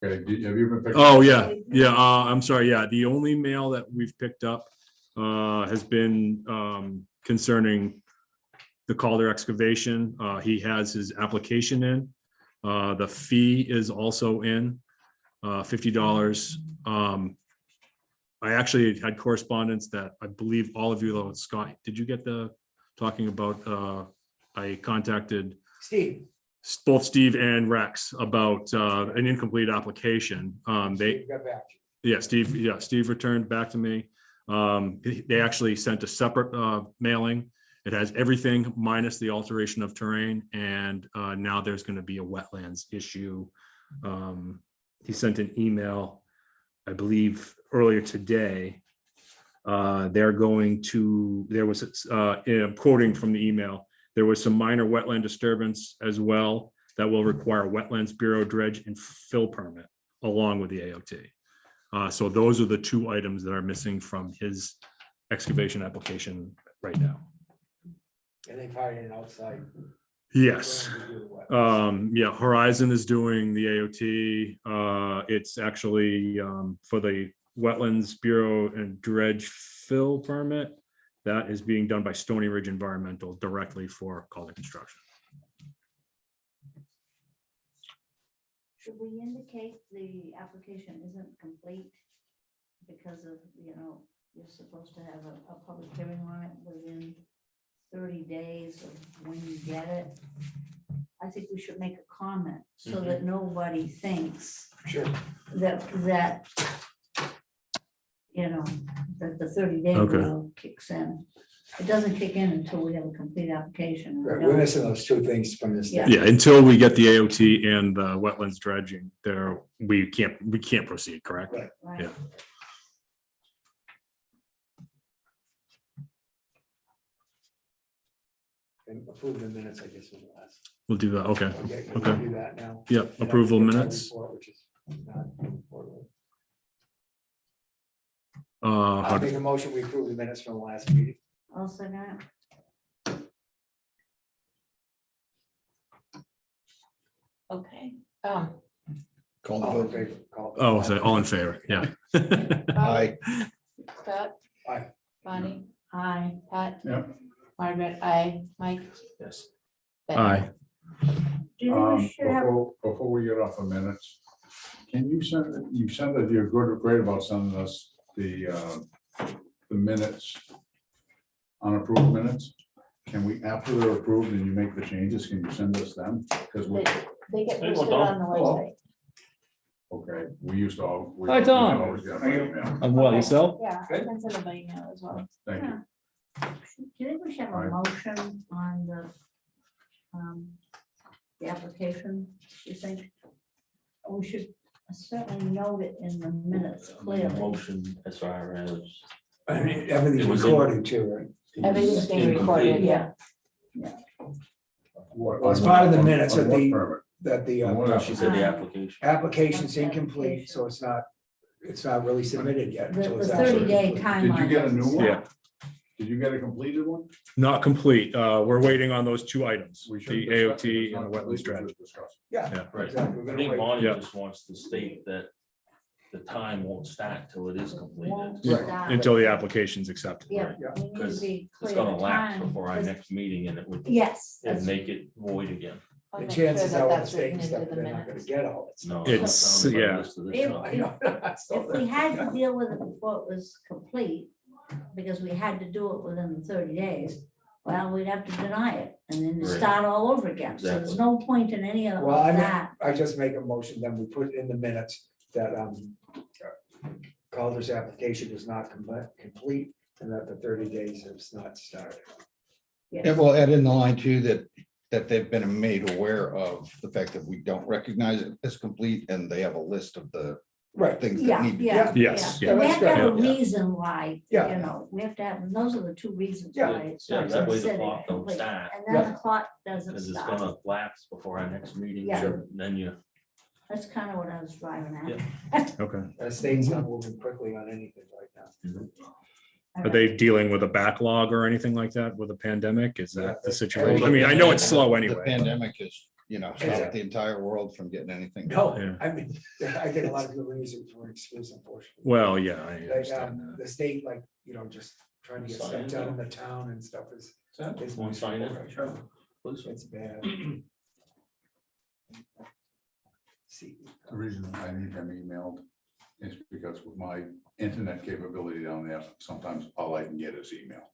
Okay, have you been picking? Oh, yeah, yeah, I'm sorry, yeah, the only mail that we've picked up has been concerning the Calder excavation. He has his application in. The fee is also in, $50. I actually had correspondence that I believe all of you, though, Scott, did you get the, talking about, I contacted Steve. both Steve and Rex about an incomplete application. They, Steve got back to Steve returned back to me. They actually sent a separate mailing. It has everything minus the alteration of terrain, and now there's going to be a wetlands issue. He sent an email, I believe, earlier today. They're going to, there was, quoting from the email, there was some minor wetland disturbance as well that will require Wetlands Bureau dredge and fill permit along with the AOT. So those are the two items that are missing from his excavation application right now. and they've hired an outside. Yes. firm to do the wetlands. Yeah, Horizon is doing the AOT. It's actually for the Wetlands Bureau and dredge fill permit. That is being done by Stony Ridge Environmental directly for Calder Construction. Should we indicate the application isn't complete? Because of, you're supposed to have a public hearing on it within 30 days of when you get it. I think we should make a comment so that nobody thinks Sure. that the 30-day Okay. rule kicks in. It doesn't kick in until we have a complete application. Right, we're missing those two things from this. Yeah. Yeah, until we get the AOT and the wetlands dredging there, we can't proceed, correct? Right. Right. Yeah. And approve the minutes, I guess, was the last. We'll do that. Okay. Okay, we'll Okay. do that now. Yep. And Approval I'll get my minutes. report, which is not important. How I'll do- make a motion, we approve the minutes from the last meeting. I'll say that. Okay. Call the All in vote. favor? Call. Oh, so all in favor, yeah. Aye. Scott? Aye. Bonnie? Aye. Pat? Yep. Margaret? Aye. Mike? Yes. Ben? Aye. Do you think we should have, Before we get off the minutes, can you send that you're great about sending us the minutes, unapproved minutes? Can we, after they're approved and you make the changes, can you send us them? Because we, They get Hey, posted well, on the website. okay, we used to all. we- Hi, Tom. we always get my email. I'm well, yourself? Yeah, I can send them by email as well. Thank you. do you think we should have a Aye. motion on the application, you think? We should certainly note it in the minutes clearly. Motion as far as. I mean, everything's It was in- recorded too, right? Everything's being Incomplete. recorded, yeah. What- Well, it's part of the minutes on that what the- permit? That the On what No, she said the application. application's incomplete, so it's not really submitted yet. The until it's 30-day actually- timeline. Did you get a new one? Yeah. Did you get a completed one? Not complete. We're waiting on those two items, We should the discuss it. AOT It's and not the wetlands complete, we dredge. should discuss it. Yeah, Yeah. Right. exactly. We're I gonna think wait. Bonnie Yeah. just wants to state that the time won't start till it is completed. Won't Yeah, start. Until the application's accepted. Yeah, Yeah. we need to Because be It's clear gonna of lapse time. before our because- next meeting and it would, Yes, it'd that's- make it void again. I'll The make sure chances that are with the that's state written and into stuff, the they're not gonna minutes. get all it. No. It's- not on the yeah. list of this If- one. I know. if we had to deal with it before it was complete, because we had to do it within the 30 days, well, we'd have to deny it and then Right. start all over again. So there's Exactly. no point in any of Well, that. I just make a motion, then we put in the minutes that Calder's application is not complete and that the 30 days has not started. Yeah, well, add in the line too, that they've been made aware of the fact that we don't recognize it as complete and they have a list of the Right. things Yeah, that need to be. yeah. Yes, And we yeah. have to have a Yeah. reason why, Yeah. we have to have, and those are the two reasons Yeah. why it's Yeah, not that way the considered clock don't complete. start. And then the clock doesn't Because it's start. gonna lapse before our next meeting. Yeah. so Then you, That's kind of what I was driving at. Yeah. Okay. The state's not moving quickly on anything right now. Are they dealing with a backlog or anything like that with a pandemic? Is Yeah, that the that's- situation? I mean, I know it's slow The anyway. but- pandemic has you know, stop the entire world from getting anything. No, Yeah. I mean, I get a lot of people who use it for an excuse, unfortunately. Well, yeah, I Like, understand that. the state, like, just trying to get stuff Sign done in it. the town and stuff is. Want to sign it? miserable. Please. It's bad. See. The reason I need them emailed is because with my internet capability down there, sometimes all I can get is email.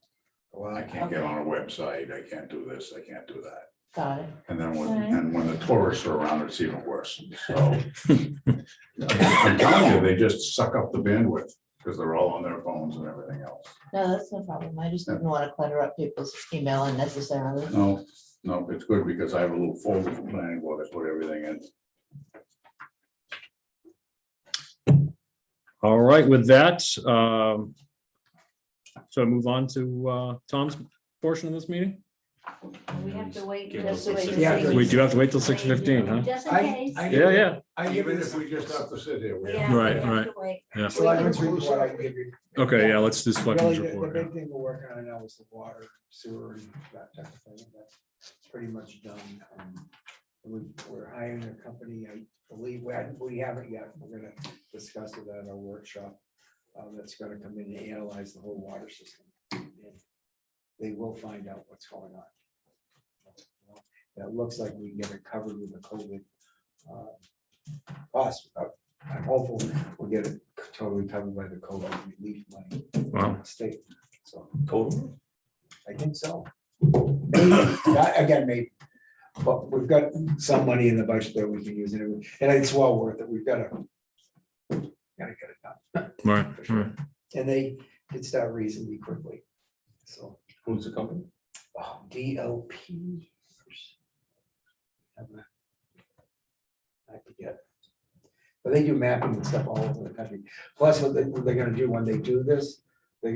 Well, I can't get on a website, I can't do this, I can't do that. Got it. And then Alright. when the tourists are around, it's even worse. So I'm telling you, they just suck up the bandwidth because they're all on their phones and everything else. No, that's no problem. I just didn't want to clutter up people's email unnecessarily. No, no, it's good because I have a little folder for planning board, I put everything in. All right, with that, so I move on to Tom's portion of this meeting. We have to wait. Give just us to a wait Yeah, to see. We do have to wait till 6:15, huh? Just in I- case. I- Yeah, yeah, I give Even you if we just have to sit here. we have- Yeah, we Right, have right. to wait. yeah. Selectmen's report I can give you. Okay, yeah, let's do Really, selectmen's the report. yeah. big thing we're working on now is the water, sewer, and that type of thing. That's pretty much done. We're hiring a company, I believe, we haven't yet. We're gonna discuss it at our workshop. That's gonna come in and analyze the whole water system. And they will find out what's going on. It looks like we can get it covered with the COVID cost. I'm hopeful we'll get it totally covered by the COVID relief money. Wow. State, so Total. I think so. Maybe, again, maybe, but we've got some money in the budget that we can use, and it's well worth it. We've gotta get it done. Right, For sure. right. And they could start reasonably quickly. So, Who's the company? DLP. I forget. But they do mapping and stuff all over the country. Plus, what they're gonna do when they do this, we're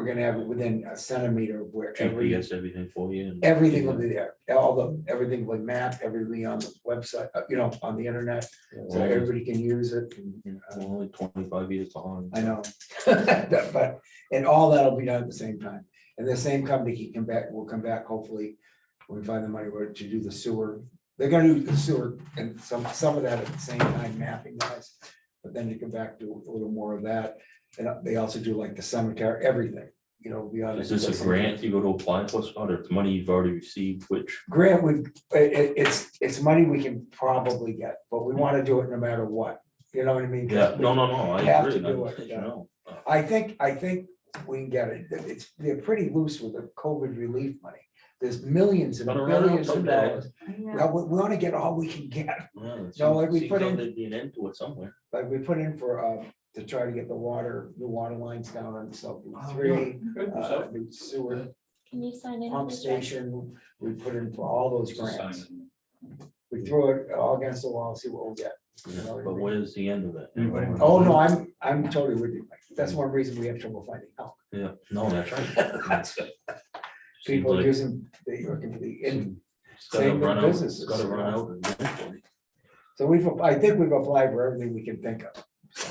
gonna have it within a centimeter of where GPS everything for you. and- everything will be there. Everything will be mapped, everything on the website, on the internet, so Well, everybody can use it. and, we're only 25 years behind. I know. But, and all that'll be done at the same time. And the same company will come back, hopefully, when we find the money where to do the sewer. They're gonna do the sewer and some of that at the same time mapping guys. But then you come back to a little more of that. And they also do like the cemetery, everything, beyond. Is this a grant you go to apply for, Scott, or it's money you've already received, which? Grant it's money we can probably get, but we want to do it no matter what. You know what I mean? 'Cause Yeah, no, I have to agree. do I it, think, yeah. no. I think we can get it. They're pretty loose with the COVID relief money. There's millions and Gotta run out billions of someday. dollars. Yeah. Well, we want to get all we can get. Well, it No, like we seems put like in- there'd be an end to it somewhere. Like we put in for, to try to get the water lines down on South Route 3, new sewer Can you sign in? pump please, Jack? station. We put in for all those grants. We threw it all against the wall, see what we'll get. You know what I But mean? where's the end of it? Anybody? Oh, no, I'm totally with you. Mike. That's one reason we have trouble finding help. Yeah, no, that's right. Seems People like using, they working for the, it's gotta same run out, businesses, it's gotta you run know. out eventually. so I think we've applied for everything we can think of. So,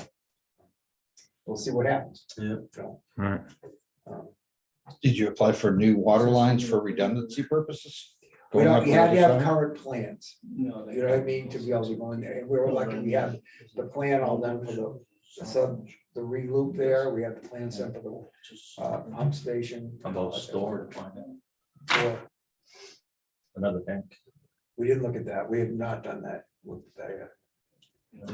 we'll see what happens. Yeah. So, Right. um, Did you apply for new water lines for redundancy purposes? We Going don't, up you had to have Riverside? current plans, you know what I mean, to be able to go in there. And we were lucky, we had the plan all done for the re-loop there. We had the plan set for the pump station. About storage, Or- another tank. We didn't look at that. We have not done that. Looked at that yet.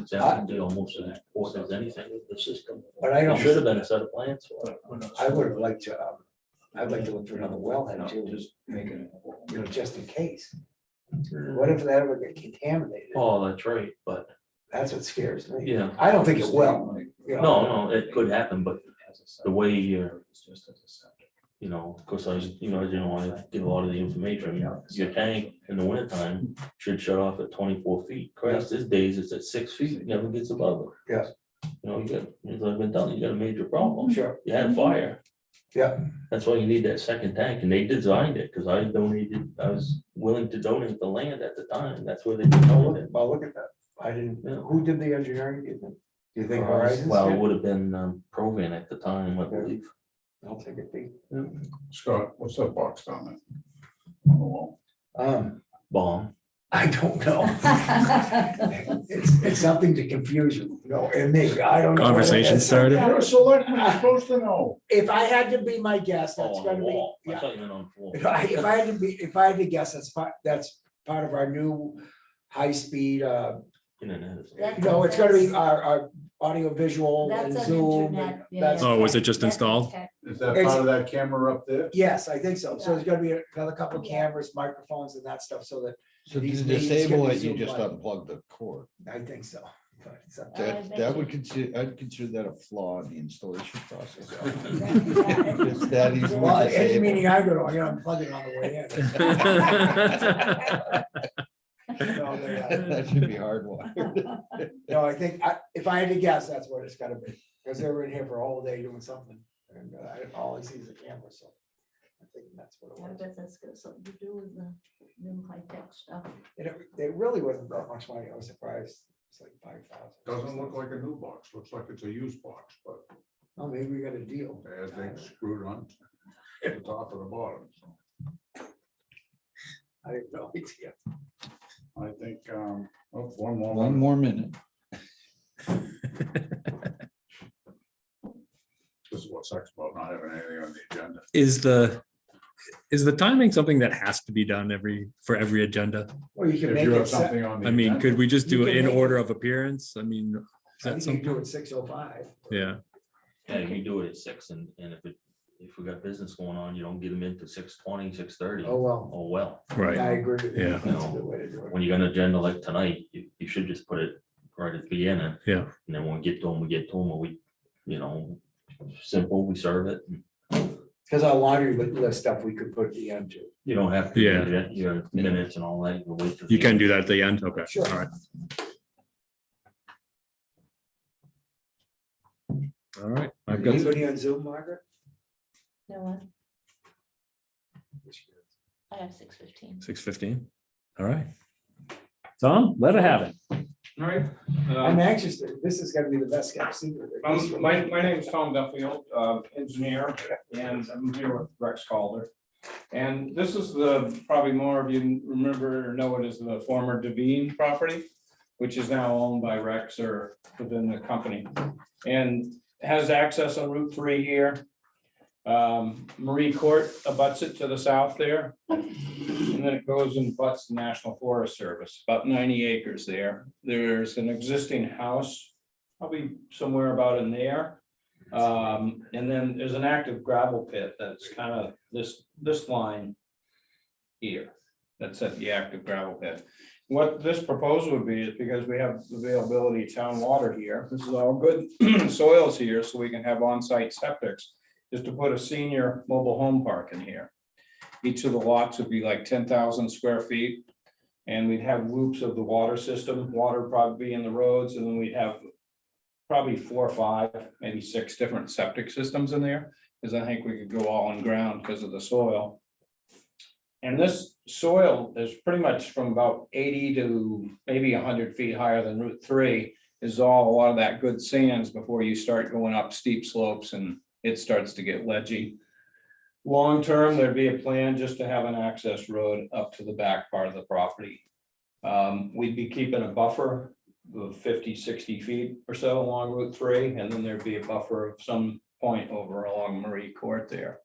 It's actually almost as important as anything with the system. But I There should have don't, been a set of plans for it. I would have liked to, I'd like to look for another wellhead too, just in case. What if that ever get contaminated? Oh, that's right, but That's what scares me. yeah, I don't think it will. you know. no, it could happen, but the way you're, of course, I get a lot of the information. Your tank in the wintertime should shut off at 24 feet. Christ, these days it's at 6 feet, it never gets above it. Yeah. As I've been telling you, you got a major problem. Sure, You had a fire. yeah, That's why you need that second tank, and they designed it, because I was willing to donate the land at the time, that's where they designed it. I'll look at that. I didn't, Yeah. who did the engineering? Do you think Horizons? Well, it did? would have been Provan at the time, I believe. I'll take a peek. Scott, what's that box down there? On the wall? Bomb. I don't know. It's something to confuse you, and me, I don't know. what it Conversation is. started. You're a selectman, you're supposed to know. If I had to be my guess, Oh, that's on the gonna be, wall. I yeah. thought you meant on the floor. If I had to guess, that's part of our new high-speed, Internet is- That- it's gonna be our audio visual and That's an Zoom. internet. and yeah, that's- yeah, Oh, was it tech- just that's a installed? tech. Is that part of that camera up there? Yes, I think so. So there's gonna be another couple Yeah. cameras, microphones and that stuff, so that, So to These meetings disable can be it, you Zoom just live. unplug the cord. I think so. But it's up to- That, bet that you- would consider, I'd consider that a flaw in the installation process. That- It's that easy. Well, any Disable. meeting I go to, I'm gonna unplug it on the way in. No, That should be hardwired. No, I think, if I had to guess, that's what it's gotta be, because they were in here for a whole day doing something, and all I see is a camera, so. I think that's what it I was. bet that's got something to do with the new high-tech stuff. And it really wasn't that much money, I was surprised, it's like 5,000. Doesn't look like a new box, looks like it's a used box, but Oh, maybe we got a deal. they screwed on at the top and the bottom. I have no idea. I think, one more. One more minute. This is what sucks about not having anything on the agenda. Is the timing something that has to be done for every agenda? Well, you can If make you it, have se- something on the. I mean, agenda, could we just You do can it in make it- order of appearance? I mean, is I that think you can do something? it 6:05. Yeah, Yeah, you can do it at 6 and if we got business going on, you don't get them into 6:20, 6:30. Oh, well, Oh, well, right. I agree with you. Yeah. That's a good way to do it. when you got an agenda like tonight, you should just put it right at the beginning. Yeah. And then when we get to them, or we, simple, we serve it. Because our laundry list stuff we could put at the end too. You don't have to. Yeah. do that, your minutes and all that. You wait till You the can end. do that at the end. Okay, Sure. all right. All right, I've got, Anybody on Zoom, Margaret? No one. I have 6:15. 6:15. All right. Tom, let it have it. All right. I'm anxious, this is gonna be the best kept secret. My name is Tom Duffield, engineer, and I'm here with Rex Calder. And this is probably more of you remember or know it as the former Devine property, which is now owned by Rex or within the company. And has access on Route 3 here. Marie Court abuts it to the south there. And then it goes and butts the National Forest Service, about 90 acres there. There's an existing house, probably somewhere about in there. And then there's an active gravel pit that's kind of this line here. That's at the active gravel pit. What this proposal would be is because we have availability of town water here, this is all good soils here, so we can have on-site septics, is to put a senior mobile home park in here. Each of the lots would be like 10,000 square feet. And we'd have loops of the water system, water probably be in the roads, and then we'd have probably 4 or 5, maybe 6 different septic systems in there. Because I think we could go all in ground because of the soil. And this soil is pretty much from about 80 to maybe 100 feet higher than Route 3. Is all a lot of that good sands before you start going up steep slopes and it starts to get ledgy. Long term, there'd be a plan just to have an access road up to the back part of the property. We'd be keeping a buffer of 50, 60 feet or so along Route 3, and then there'd be a buffer of some point over along Marie Court there.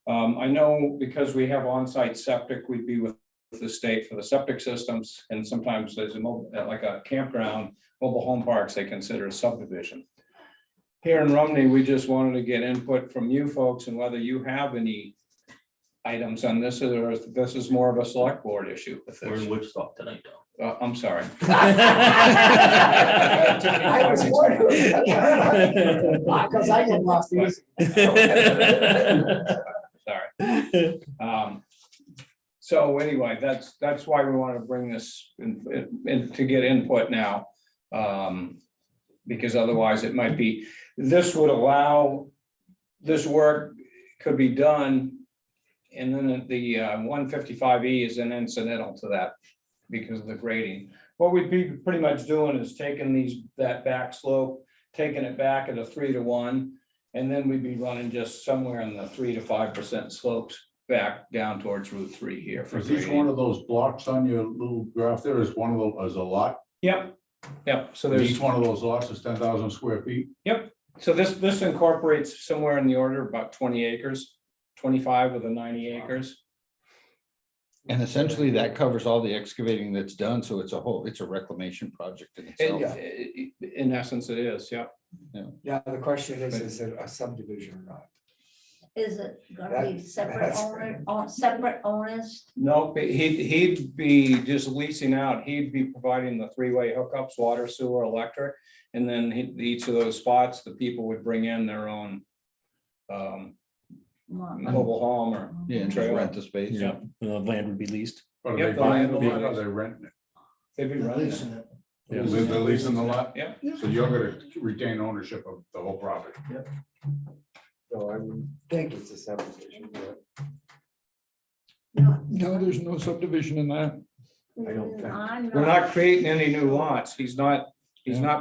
I know because we have on-site septic, we'd be with the state for the septic systems, and sometimes there's like a campground, mobile home parks, they consider a subdivision. Here in Rumney, we just wanted to get input from you folks and whether you have any items on this, or if this is more of a select board issue with We're this. in Woodstock tonight, though. I'm sorry. I was wondering. Because I get lost easy. Sorry. So anyway, that's why we want to bring this in to get input now. Because otherwise it might be, this would allow, this work could be done. And then the 155E is an incidental to that because of the grading. What we'd be pretty much doing is taking that back slope, taking it back at a 3 to 1. And then we'd be running just somewhere in the 3 to 5% slopes back down towards Route 3 here. for Is each grading. one of those blocks on your little graph there is one of those, is a lot? Yep, yep, so And there's, each one of those lots is 10,000 square feet? so this incorporates somewhere in the order of about 20 acres, 25 of the 90 acres. And essentially that covers all the excavating that's done, so it's a reclamation project in itself. In essence, it is, yeah. Now, the question is it a subdivision or not? Is it gonna be That- separate that's- owner, separate owners? No, but he'd be just leasing out, he'd be providing the three-way hookups, water, sewer, electric. And then each of those spots, the people would bring in their own mobile home or, Yeah, and just Trailer. rent the space. Yeah, the land would be leased. Or are Yep, they the buying land the will be lot or leased. they renting it? they'd be running it. Yeah. They're leasing the lot? Yeah. So you're gonna retain ownership of the whole property? So I would think it's a subdivision, but No, there's no subdivision in that. I don't think. I'm We're not creating any new lots. He's not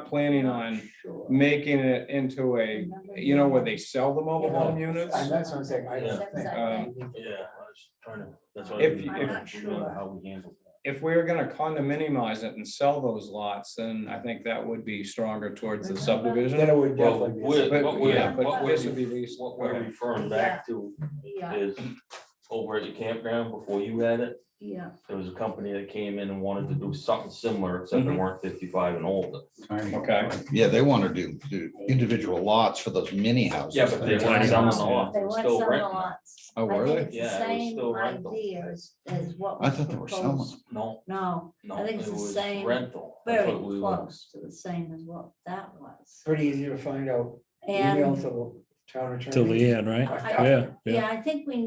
planning on sure. making it into a, you know, where they sell the mobile home units. And that's what I'm saying, I don't think. Um, Yeah, I was trying to, that's why. If- we- I'm not we don't know sure. How we handle that. If we were gonna condominiumize it and sell those lots, then I think that would be stronger towards the Then subdivision. it would Well, definitely be. a we're- subdivision. But what we're- yeah, but what this we're- would be leased. What we're referring back to Yeah, is over at your campground before you had it, yeah, there was a company that came in and wanted to do something similar, except they Mhm. weren't 55 and older. Tiny. Okay. Yeah, they want to do individual lots for those mini houses. Yeah, but they Tiny weren't selling the houses, lot, they they were weren't still selling the renting. lots. Oh, I were think they? it's Yeah, the it was same still rental. idea as what. I was thought they were selling. proposed. No, No, no, I think it it's the was same, rental. That's very what we were- close to the same as what that was. Pretty easy to find out. Email And to the town attorney. To Leanne, right? I- Yeah, yeah. yeah, I think we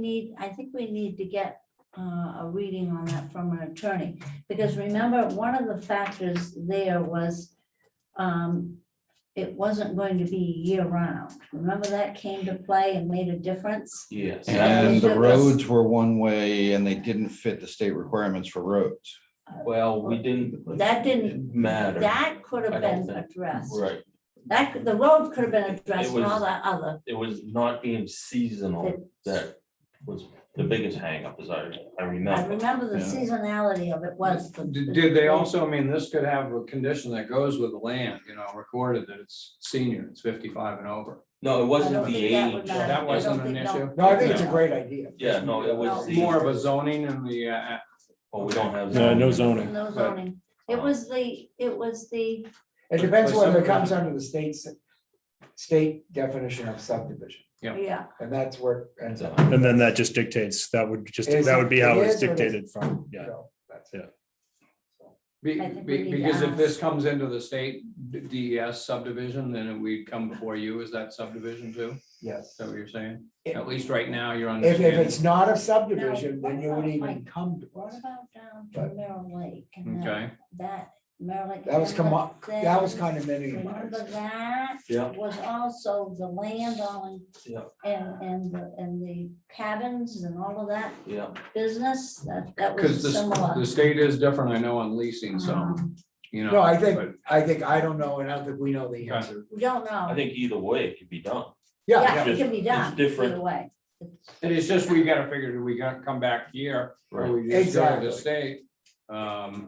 need to get a reading on that from an attorney. Because remember, one of the factors there was it wasn't going to be year round. Remember that came to play and made a difference? Yes. And the It was- roads were one way and they didn't fit the state requirements for roads. Well, we didn't. That didn't- Matter. That could I have don't been think- addressed. Right, The road could have been addressed and all was- that other. it was not being seasonal It- that was the biggest hangup, as I I remember. remember the Yeah. seasonality of it was. Did they also, I mean, this could have a condition that goes with the land, you know, recorded that it's senior, it's 55 and over. No, it I wasn't don't the think that would age. matter. That I don't wasn't an think- no. issue? No, I think it's a great idea. Yeah, no, it was the, More of a zoning and the, oh, we don't have. No, no zoning. zoning. No zoning. It was the, It depends But whether it some- comes under the state definition of subdivision, Yeah. yeah, and that's where it ends up. And then that just dictates, that would be how It it's is or it dictated from, yeah. So, that's- Yeah. I think we need to because if ask. this comes into the state DES subdivision, then we'd come before you as that subdivision too? Is Yes. that what you're saying? If- At least right now, you're If understanding. it's not a subdivision, Now, then you would what even about, come to what us. about down to But- Merrill Lake? And Okay. that Merrill Lake. That was remember that was then? kind of Remember minimized. that? Yeah. Was also the land on. Yeah. And the cabins and all of that Yeah, business, that Because was similar. the state is different, I know, on leasing, so, Um, you know. No, I but- think, I don't know, and I don't think we know the answer. We don't I know. think either way it could be done. Yeah, Yeah, it just- can be it's done different. either way. It's- And it's just, we gotta figure, do we gotta come back here, or Right. we just go to Exactly. the state?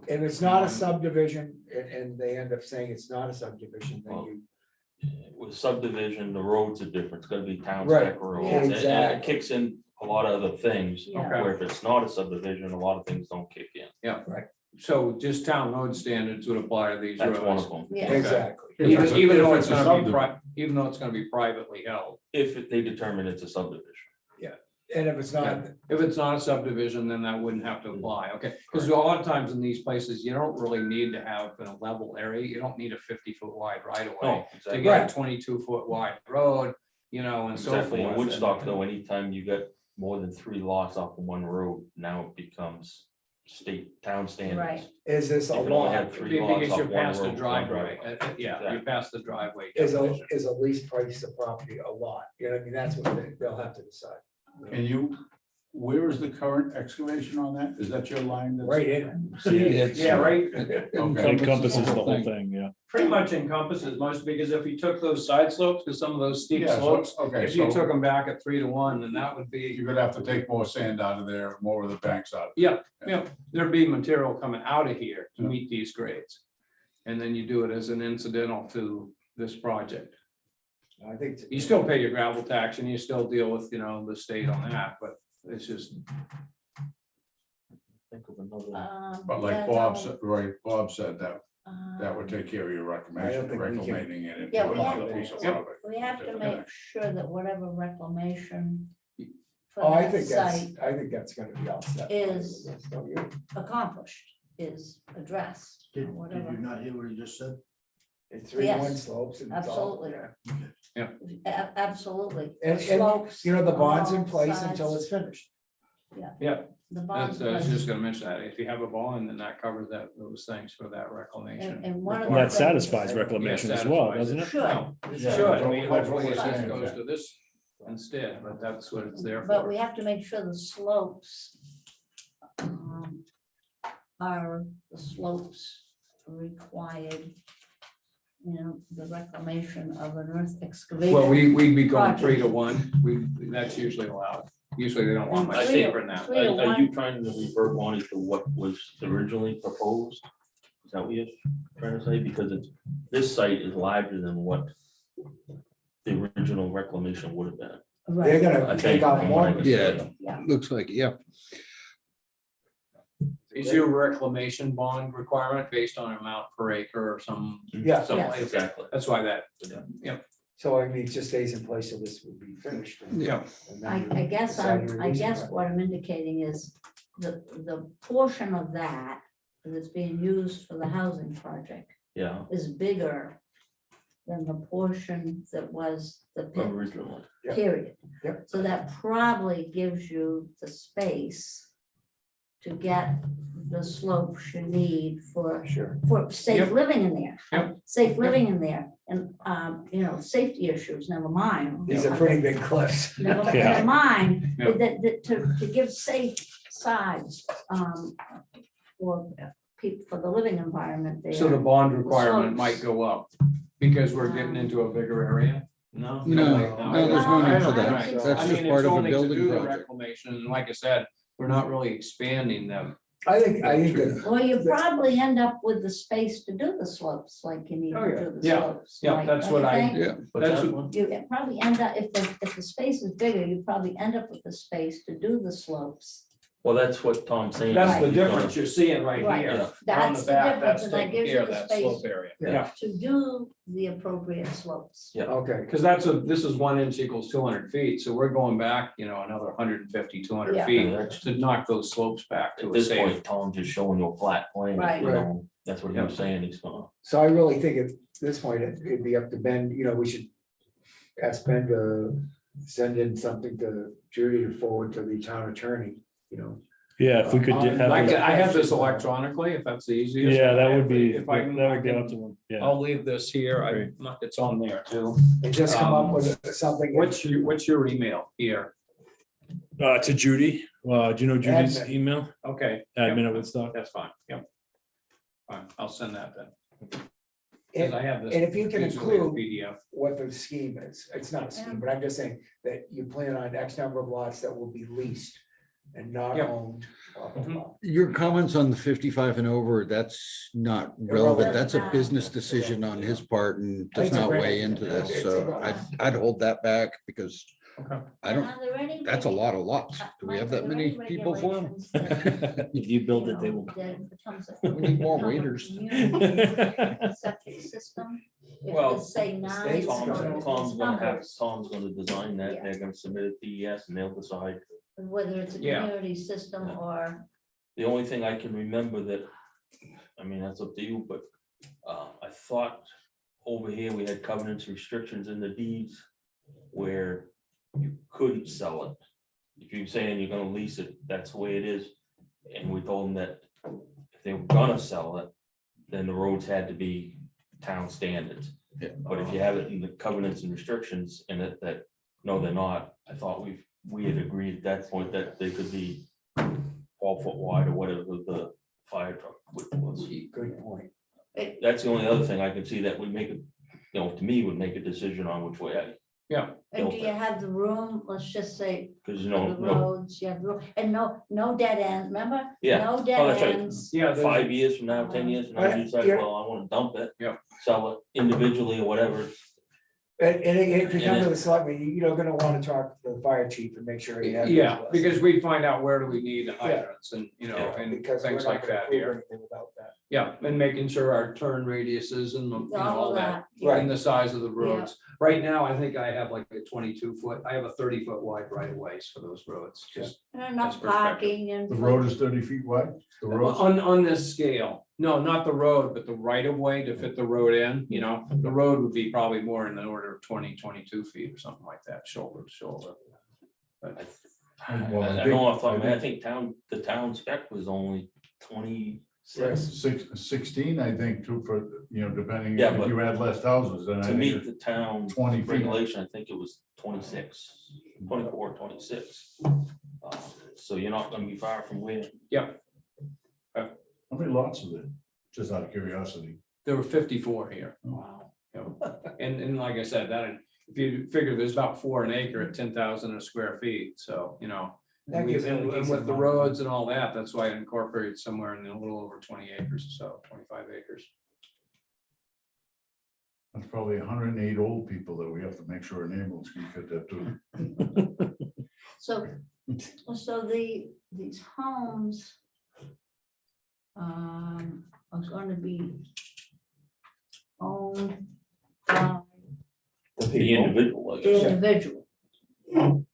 if it's not a subdivision, and they end up saying it's not a subdivision, then Well, you, With subdivision, the roads are different. It's gonna be town Right. spec roads. Yeah, and it exactly. kicks in a lot of other things, Yeah. Okay. where if it's not a subdivision, a lot of things don't kick in. So just town road standards would apply to these That's one roads. of them. Yeah. Okay. exactly. Even, If even though it's it's a gonna be, subdivision. even though it's gonna be privately held. If they determine it's a subdivision. And if it's not, If it's not a subdivision, then that wouldn't have to apply, okay? Because a lot of times in these places, you don't really need to have in a level area, you don't need a 50-foot wide right of way. No, To exactly. get a 22-foot wide road, you know, and so forth. Exactly. In Woodstock, though, anytime you get more than 3 lots off of one road, now it becomes state town standards. Right. is this a You can only lot, have 3 lots Because off you're one past the road. driveway, yeah, you're Exactly. past the driveway. is definition. a lease price of property a lot, you know, what I mean, that's what they'll have to decide. Can you where is the current excavation on that? Is that your line? that's- Right in. It's- Yeah, right. It Okay. encompasses the whole thing, yeah. Pretty much encompasses most, because if you took those side slopes, because some of those steep Yeah, so, slopes, okay, if you so took them back at 3 to 1, then that would be, you're gonna have to take more sand out of there, more of the banks out. yeah, there'd be material coming out of here to Yeah. meet these grades. And then you do it as an incidental to this project. I think. You still pay your gravel tax and you still deal with, the state on that, but it's just, Think of another. But like yeah, Bob no, said, right, Bob said that would um, take care of your I reclamation, don't think we can- reclamating it into Yeah, we another have- piece of Yep. property. We have to make sure that whatever reclamation for Oh, I that think site I think that's gonna be all set. Is- Don't you? accomplished is addressed, or Did you whatever. not hear what he just said? It's 3 Yes, 1 slopes and it's all. absolutely. yeah. Absolutely. The And, slopes you know, the on bond's in all place until sides. it's finished. The bonds. I was just gonna mention that, if you have a bond, then that covers those things for that reclamation. And one of the That things- satisfies reclamation as well, doesn't it? Should. No, it Yeah. should, I mean, That's what hopefully we're it just saying, goes yeah. to this instead, but that's what it's there But we for. have to make sure the slopes are the slopes required. The reclamation of an earth excavation. Well, we'd be going Project. 3 to 1, that's usually allowed, usually they don't want much And three to- deeper than that. three to Are you one. trying to revert Bonnie to what was originally proposed? Is that what you're trying to say? Because it's, this site is larger than what the original reclamation would have been. They're Right. gonna I take think out from more. my understanding. Looks like, yeah. Is your reclamation bond requirement based on amount per acre or some? Yeah. something Yes. like that? Exactly. That's why that, So I mean, it just stays in place so this will be finished. yeah, And then I you guess decide to I release it. guess what I'm indicating is the portion of that that's being used for the housing project Yeah, is bigger than the portion that was the pit, originally. Yeah. period. Yep. So that probably gives you the space to get the slopes you need for Sure. safe Yep. living in there. Yep. Safe living in there, and, safety issues, never mind. These are pretty big cliffs. Never Yeah. never mind, Yeah. that to give safe sides, for people, for the living environment there. so the bond requirement slopes. might go up because we're getting into a bigger area. No. No, no, there's no need for I don't that. think so. That's I just mean, part it's of a only to building do the project. reclamation, and like I said, we're not really expanding them. I think that, Well, you probably end up with the space to do the slopes, like you need Oh, to yeah. do the Yeah. slopes. Yeah, like, that's don't what you I- think? Yeah, What's That's that what- one? You probably end up, if the space is bigger, you probably end up with the space to do the slopes. Well, that's what Tom's saying. That's the He's gonna- difference you're seeing right Right. here. Yeah. On That's the the back, difference, that's and that taking gives care you of the that space slope area. Yeah, to do the appropriate slopes. Yeah. okay, because this is 1 inch equals 200 feet, so we're going back, another 150, 200 Yeah. feet Yeah. to knock those slopes back to At a this safe. point, Tom's just showing you a flat plane, Right. you know, that's what he was saying, he's gonna. so I really think at this point, it'd be up to Ben, we should ask Ben to send in something to Judy to forward to the town attorney, Yeah, if we could have. I have those- this electronically, if that's the easiest. Yeah, that would be, If I that can- would I be can- optimum, yeah. I'll leave this here, Great. it's on there too. and just come up with something. What's your email here? To Judy, do you know Judy's Admin. email? Okay. Admin Yep, at Woodstock. That's fine, yep. Fine, I'll send that then. Because And I have this. and if you can visually as include- PDF. what the scheme is, it's not a scheme, but I'm just saying that you plan on X number of lots that will be leased and not Yep. owned. Blah, blah, Mhm. blah. your comments on the 55 and over, that's not relevant. That's a business decision on his part and does It's a not great weigh idea. into this. It's So a- I'd hold that back because Okay. I don't, Are there any- that's a lot of lots. Do we have that many people for them? regulations that, If you build you it, they know, will. that it becomes a- We need more become a waiters. community Septic system. If Well, you say nine. state's or gonna- if it's Tom's numbers, gonna design that, Yeah. they're gonna submit it to ES and they'll decide. Whether it's a Yeah. community system or, The only thing I can remember that, I mean, that's up to you, but I thought over here we had covenants, restrictions in the deeds where you couldn't sell it. If you're saying you're gonna lease it, that's the way it is. And we told them that if they were gonna sell it, then the roads had to be town standards. Yeah. But if you have it in the covenants and restrictions and that, no, they're not, I thought we had agreed at that point that they could be 12 foot wide or whatever the fire truck width was. Good point. That's the only other thing I could see that would make it, to me, would make a decision on which way I, Yeah, And do you have the room, let's just say, because for the no, roads, you have, and no dead ends, remember? Yeah. No Oh, dead that's right. ends. yeah. 5 years from now, 10 years from now, you decide, Yeah. well, I want to dump it. Yeah. Sell it individually or whatever. And if you come And to the selectmen, you're gonna wanna talk to the fire chief and make sure he has. his Yeah, list. because we find out where do we need hydrants and, and Because we're things not like gonna that approve here. anything without that. Yeah, and making sure our turn radiuses and, all that, Right. and the size of the roads. Right now, I think I have like a 22 foot, I have a 30 foot wide right of ways for those roads, just And enough That's perspective. parking and. The road is 30 feet wide, the road. on this scale. No, not the road, but the right of way to fit the road in, the road would be probably more in the order of 22 feet or something like that, shoulder to shoulder. But I know off the top of my head, I think the town spec was only 26. 16, I think, too, for, depending, Yeah, if but you add less houses, then I To think meet it's the town 20 feet. regulation, I think it was 26, 24, 26. So you're not gonna be far from where. How many lots is it? Just out of curiosity. there were 54 here. Wow. And like I said, that, if you figure there's about 4 an acre at 10,000 a square feet, so, That and gives them a and decent with the amount. roads and all that, that's why I incorporated somewhere in a little over 20 acres, so 25 acres. That's probably 108 old people that we have to make sure an ambulance can fit that too. So, these homes are going to be owned by The The people. individual, I the guess. individual.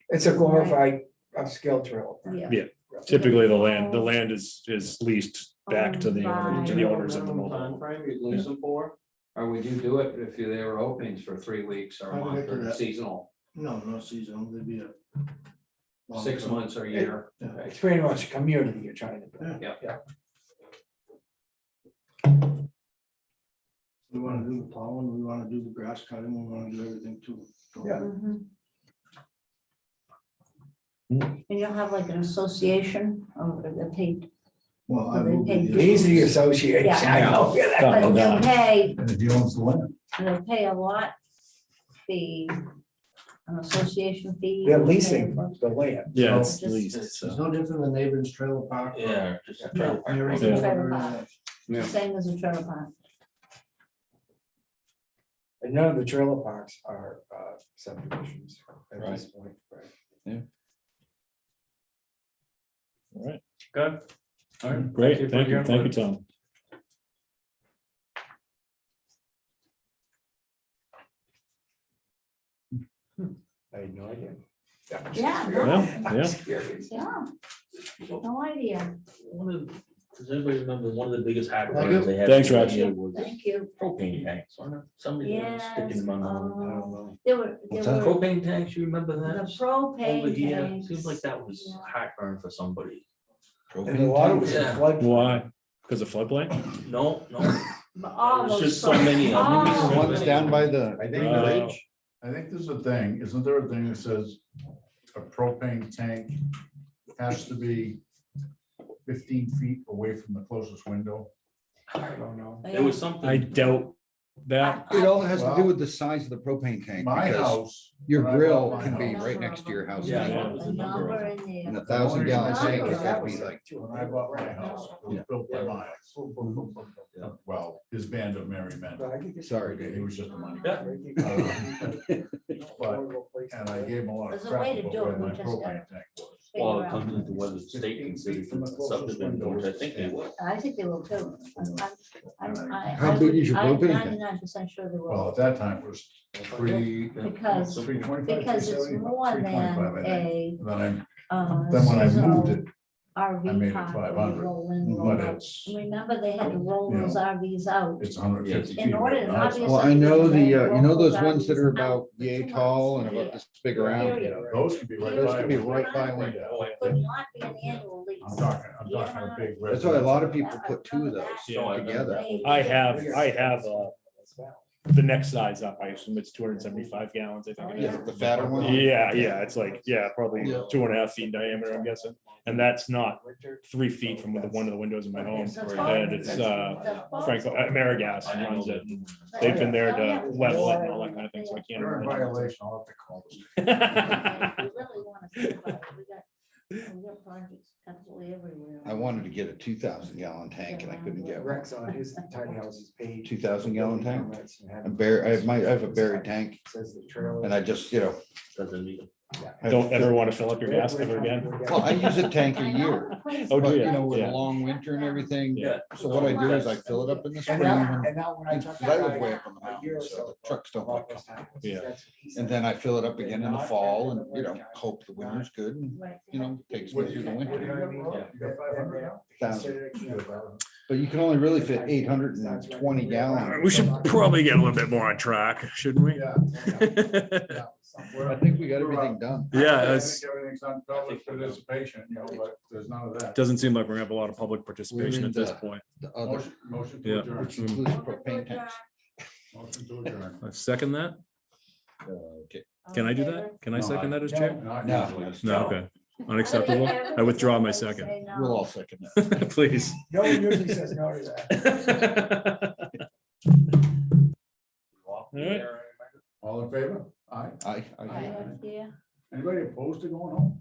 It's a glorified upscale drill. Yeah. Typically, the land is leased back to the owner, to the owners of the mobile home. Timeframe you'd lease them for, or would you do it if they were openings for 3 weeks or a I would month get to or that. seasonal, No, no seasonal, there'd be a. 6 months or a year? Yeah. Okay. It's pretty much a community you're trying to build. We wanna do the plowing, we wanna do the grass cutting, we wanna do everything too. Yeah. Mhm. And you'll have like an association or the paid, Well, I They will pay be. the He's the associate. association. I know. but Oh, they'll God. pay, And if he owns the land. a lot fee, an association fee. They're leasing the land. Yeah, So it's just- leased. It's So. no different than neighbor's trailer park. or Yeah, just. a Yeah. trailer park. near a Yeah. trailer park. Yeah. Same as a trailer park. And none of the trailer parks are subdivisions at this point. Right. All right, Good. All right. great. for Thank you. your Thank you, input. Tom. I had no idea. Yeah, Yeah, yeah. Curious. Yeah, no idea. Does anybody remember one of the biggest hack Thank runs they had? Thanks, Rex. here was Thank you. propane tanks, wasn't it? Somebody was sticking Yes, them on. I don't know. there What's were that? Propane tanks, you remember the that? Over propane here, tanks. seems like that was Yeah. heartburn for somebody. And the water was in Yeah. flood. Why? Because of floodplain? No, no, But all There's those just so many of them. all Maybe The so ones many. down by the. I think Uh, that- I think there's a thing, isn't there a thing that says a propane tank has to be 15 feet away from the closest window? I don't know. there was something. I doubt that. It all has to do with the size of the propane tank. My because house. Your when I grill bought my can be house, right next to your house. Yeah, anyway. there's A a number number of in And there. a 1,000-gallon tank has That got to was be like, When I bought my house, it was built by Myers. Well, his band of merry men. sorry, Okay, Dave. he was just a money. Yeah. And I gave him a lot of There's a crap way to about do it, where we my just propane tank was. Well, Figure it out. comes into whether the state considers it a subdivision, which I think they would. I think they will too. How big is your I'm propane tank? 99% sure they Well, will. at that time it was three. Because- 325, Because it's 375, more 325, than I think. a Then when I moved seasonal it, I made RV it park. where you 500, roll in, roll but out. it's, Remember, they had to roll you those know, RVs out. it's 150 feet. In order away to from the house. obviously- well, I know the, you know those Roll ones that are those about out yay for 2 tall months. and about this big around? Yeah, those can be right Those by. can be a right by a window. window. Could not be an annual lease. I'm talking a big. That's why a lot of residential. people put two of those Yeah. together. I have, the next size up, I assume it's 275 gallons, I think. it Yeah, is. the fatter one. Yeah, it's like, probably Yeah. 2.5 feet in diameter, I'm guessing. And that's not 3 feet from one of the windows in my home. And it's Franco, Amerigas runs it. And they've been there to level it and all that kind of thing, so I can't You're in imagine. violation, I'll have to call them. We really want to think about it. We got projects absolutely everywhere. I wanted to get a 2,000 gallon tank and I couldn't get one. Rex on his tiny house's page. 2,000 gallon tank? Comments and had- I'm I have a buried tank Says the trailer. and I just, you know. Doesn't need it. Don't ever want to fill up your gas ever again. Well, I use a tank a year, Oh, do but you? you know, with a Yeah. long winter and everything. Yeah. So what I do is I fill it up in the And spring. now, and- and now when I talk. Because I live way up on the a year or mountain, so the so trucks don't about like this time, Yeah. that's what he And said. then I fill it up again in the fall and, you know, hope the winter's good and, Right. you know, takes me What do through the you winter. You got 500 now? Consider it, you know, But you can only really fit 820 gallons. We should probably get a little bit more on track, shouldn't we? Yeah. I think we got everything done. Yeah, I it's- think everything's on public participation, you know, but there's none of that. Doesn't seem like we're gonna have a lot of public participation at this the- point. The other, Motion Yeah. to adjourn. which includes propane tanks. Motion to adjourn. I second that. Okay. Can I do that? Can I No, second that as No, chair? No. No, okay. Unacceptable. I withdraw my second. We'll all second that. Please. No one usually says no to that. All right. All in favor? Aye. I, Yeah. Anybody opposed to going home?